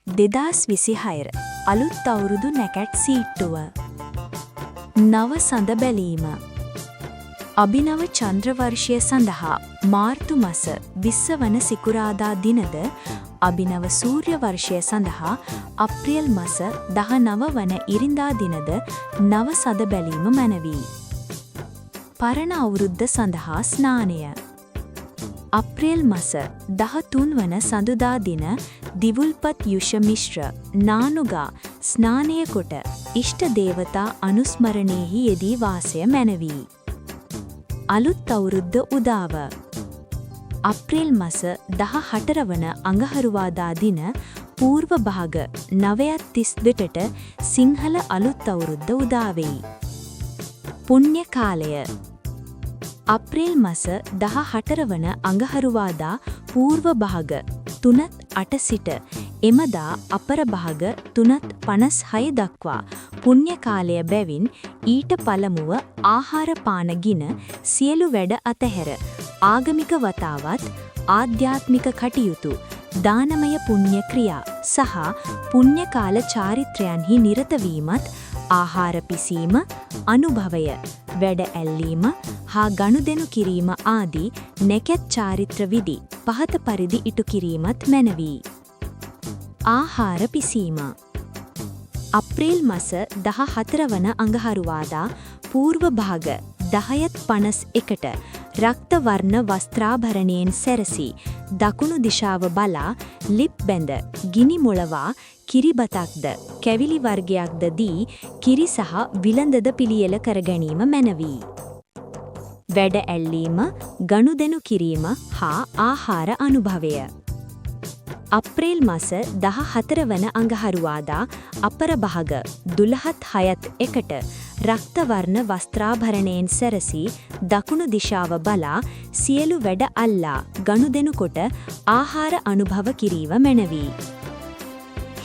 2026 අලුත් අවුරුදු නැකැට් සීට්ටුව. නව සඳ බැලීම. අභිනව චන්ද්‍රවර්ෂය සඳහා මාර්තු මස 20 වන සිකුරාදා දිනද අභිනව සූර්ය වර්ෂය සඳහා අප්‍රේල් මස 19 වන ඉරිදා දිනද නව සඳ බැලීම මැනවී. පරණ අවුරුද්ද සඳහා ස්නානය. අප්‍රේල් මස 13 වන සඳුදා දින දිවුල්පත් යුෂ මිශ්‍ර නානුගා ස්නානය කොට ඉෂ්ට දේවතා අනුස්මරණයෙහි යෙදී වාසය මැනවී. අලුත් අවුරුද්ද උදාව. අප්‍රේල් මස 18 වන අඟහරුවාදා දින පූර්ව භාග 9:32ට සිංහල අලුත් අවුරුද්ද උදාවෙයි. පුණ්‍ය කාලය. අප්‍රේල් මස 18 වන අඟහරුවාදා පූර්ව භාග 3:08 සිට එමදා අපර භාග 3:56 දක්වා පුණ්‍ය කාලය බැවින් ඊට පළමුව ආහාර පාන ගින සියලු වැඩ අතහැර ආගමික වතාවත් ආධ්‍යාත්මික කටයුතු දානමය පුණ්‍ය ක්‍රියා සහ පුණ්‍ය කාල චාරිත්‍රයන්හි නිරත වීමත් ආහාර පිසීම අනුභවය වැඩ ඇල්ලීම හා ගනුදෙනු කිරීම ආදී නැකැත් චාරිත්‍ර විධි පහත පරිදි ඉටු කිරීමත් මැනවී. ආහාර පිසීම. අප්‍රේල් මස 14 වන අඟහරුවාදා පූර්ව භාග 10:51ට රක්ත වර්ණ වස්ත්‍රාභරණයෙන් සැරසී දකුණු දිශාව බලා ලිප් බැඳ ගිනි මොළවා කිරිබතක්ද කැවිලි වර්ගයක්ද දී කිරි සහ විලඳද පිළියෙල කර ගැනීම මැනවී. වැඩ ඇල්ලීම ගනුදෙනු කිරීම හා ආහාර අනුභවය. අප්‍රේල් මස 14 වන අඟහරුවාදා අපර භාග 12:01ට රක්ත වර්ණ වස්ත්‍රාභරණයෙන් සැරසී දකුණු දිශාව බලා සියලු වැඩ අල්ලා ගනුදෙනු කොට ආහාර අනුභව කිරීම මැනවී.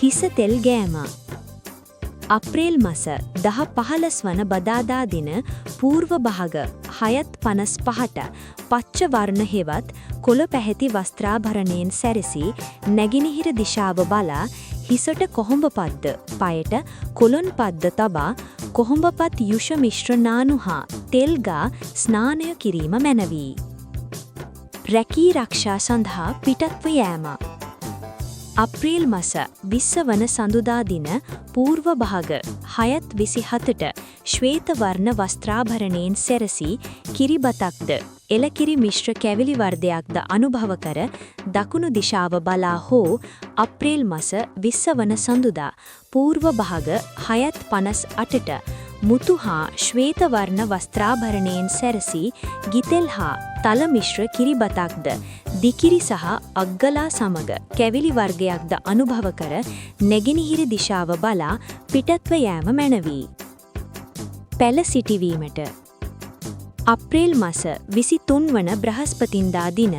හිස තෙල් ගෑම. අප්‍රේල් මස 10:15 වන බදාදා දින පූර්ව භාග 6:55ට පච්ච වර්ණ හෙවත් කොළ පැහැති වස්ත්‍රාභරණයෙන් සැරසී නැගිනිහිර දිශාව බලා හිසට කොහොඹපත්ද පයට කොළොන් පද්ද තබා කොහොඹපත් යුෂ මිශ්‍ර නානුහා තෙල්ගා ස්නානය කිරීම මැනවී. රැකී රක්ෂා සඳහා පිටත්ව යෑම. අප්‍රේල් මස 20 වන සඳුදා දින පූර්ව භාග 6:27ට ශ්වේත වර්ණ වස්ත්‍රාභරණයෙන් සැරසී කිරිබතක්ද එලකිරි මිශ්‍ර කැවිලි වර්ධයක්ද අනුභව කර දකුණු දිශාව බලා හෝ අප්‍රේල් මස 20 වන සඳුදා පූර්ව භාග 6:58ට මුතු හා ශ්වේත වර්ණ වස්ත්‍රාභරණයෙන් සැරසී ගිතෙල් හා තල මිශ්‍ර කිරිබතක්ද දිකිරි සහ අග්ගලා සමග කැවිලි වර්ගයක්ද අනුභව කර නැගිනිහිර දිශාව බලා පිටත්ව යෑම මැනවී. පැල සිටිවීමට. අප්‍රේල් මස 23 වන බ්‍රහස්පතින්දා දින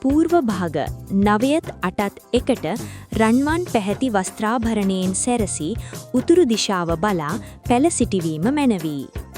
පූර්ව භාග 9:08ට රන්වන් පැහැති වස්ත්‍රාභරණයෙන් සැරසී උතුරු දිශාව බලා පැල සිටිවීම මැනවී.